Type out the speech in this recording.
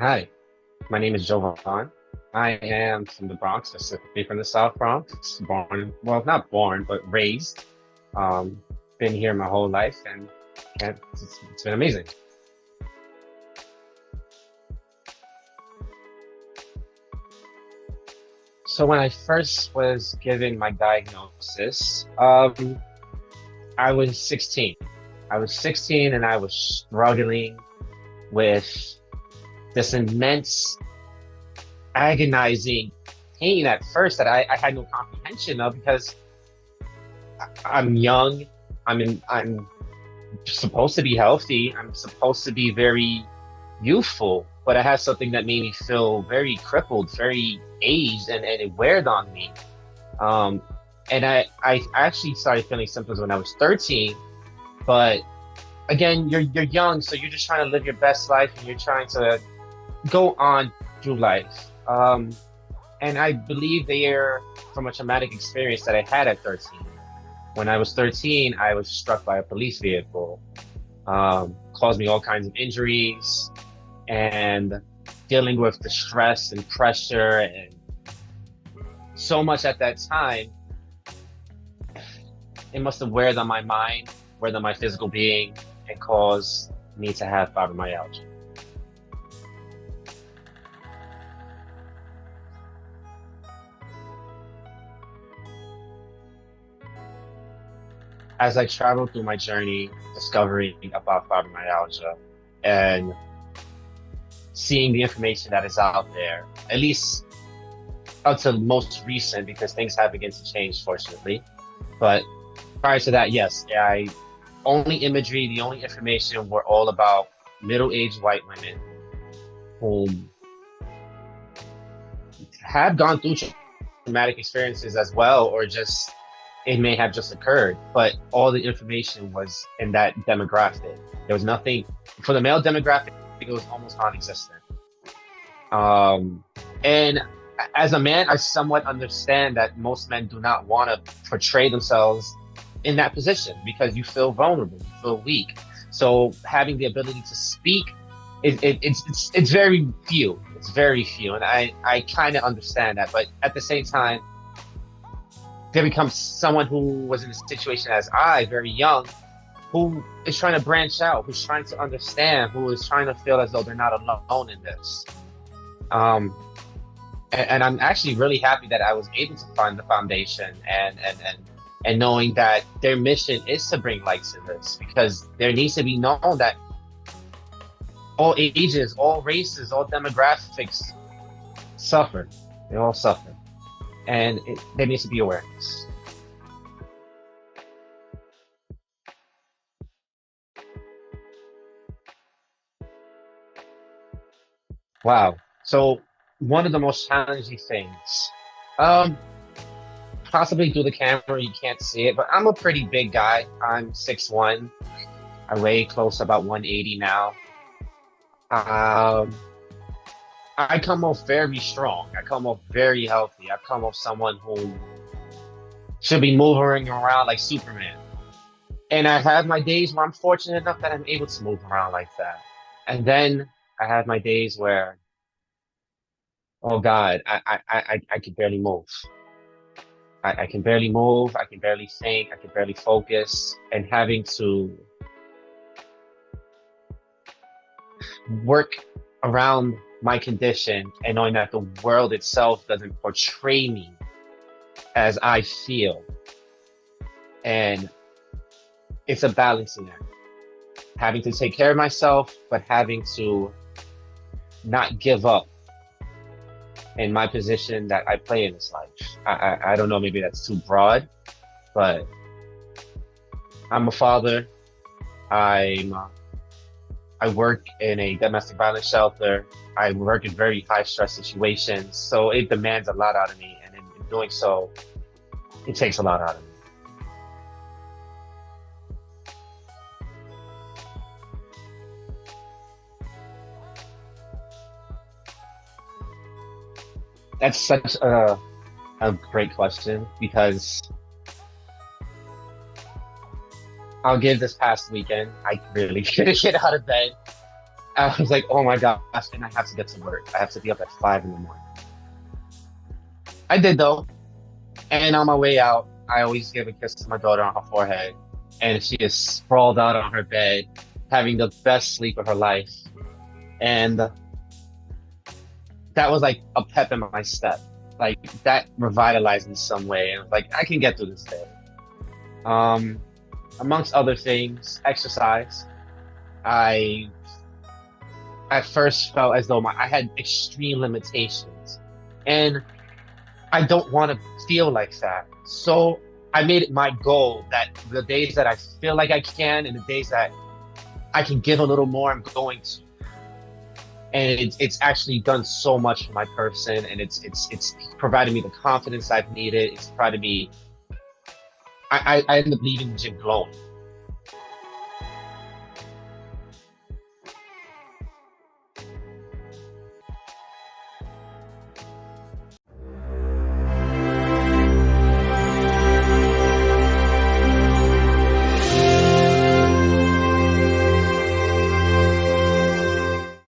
Hi, my name is Jovan. I am from the Bronx, specifically from the South Bronx. Born, well, not born, but raised. Um, Been here my whole life, and it's been amazing. So when I first was given my diagnosis, I was 16. I was 16, and I was struggling with this immense, agonizing pain at first that I had no comprehension of because I'm young. I'm supposed to be healthy. I'm supposed to be very youthful, but I had something that made me feel very crippled, very aged, and it weared on me. Um, and I actually started feeling symptoms when I was 13, but again, you're young, so you're just trying to live your best life and you're trying to go on through life. And I believe they're from a traumatic experience that I had at 13. When I was 13, I was struck by a police vehicle, caused me all kinds of injuries, and dealing with the stress and pressure and so much at that time, it must have weared on my mind, weared on my physical being, and caused me to have fibromyalgia. As I traveled through my journey discovering about fibromyalgia and seeing the information that is out there, at least up to the most recent, because things have begun to change, fortunately. But prior to that, yes, I only imagery, the only information were all about middle-aged white women who have gone through traumatic experiences as well, or just it may have just occurred, but all the information was in that demographic. There was nothing for the male demographic, it was almost non-existent. Um, and as a man, I somewhat understand that most men do not want to portray themselves in that position because you feel vulnerable, you feel weak. So having the ability to speak, it's very few. It's very few, and I kind of understand that. But at the same time, there becomes someone who was in a situation as I, very young, who is trying to branch out, who's trying to understand, who is trying to feel as though they're not alone in this. Um, and I'm actually really happy that I was able to find the foundation and knowing that their mission is to bring light to this because there needs to be known that all ages, all races, all demographics suffer. They all suffer. And there needs to be awareness. Wow. So one of the most challenging things, um, possibly through the camera, you can't see it, but I'm a pretty big guy. I'm 6'1". I weigh close to about 180 now. Um, I come off very strong. I come off very healthy. I come off someone who should be moving around like Superman. And I have my days where I'm fortunate enough that I'm able to move around like that. And then I have my days where, oh God, I can barely move. I can barely move. I can barely think. I can barely focus. And having to work around my condition and knowing that the world itself doesn't portray me as I feel. And it's a balancing act. Having to take care of myself, but having to not give up in my position that I play in this life. I don't know, maybe that's too broad, but I'm a father. I'm I work in a domestic violence shelter. I work in very high stress situations, so it demands a lot out of me, and in doing so, it takes a lot out of me. That's such a great question because I'll give this past weekend. I really couldn't get out of bed. I was like, oh my gosh, and I have to get to work. I have to be up at 5 in the morning. I did though. And on my way out, I always give a kiss to my daughter on her forehead. And she is sprawled out on her bed, having the best sleep of her life. And that was like a pep in my step. Like that revitalized me some way. And I was like, I can get through this day. Amongst other things, exercise. I at first felt as though I had extreme limitations. And I don't want to feel like that. So I made it my goal that the days that I feel like I can and the days that I can give a little more, I'm going to. And it's actually done so much for my person, and it's provided me the confidence I've needed. It's provided me. I ended up leaving the gym glowing.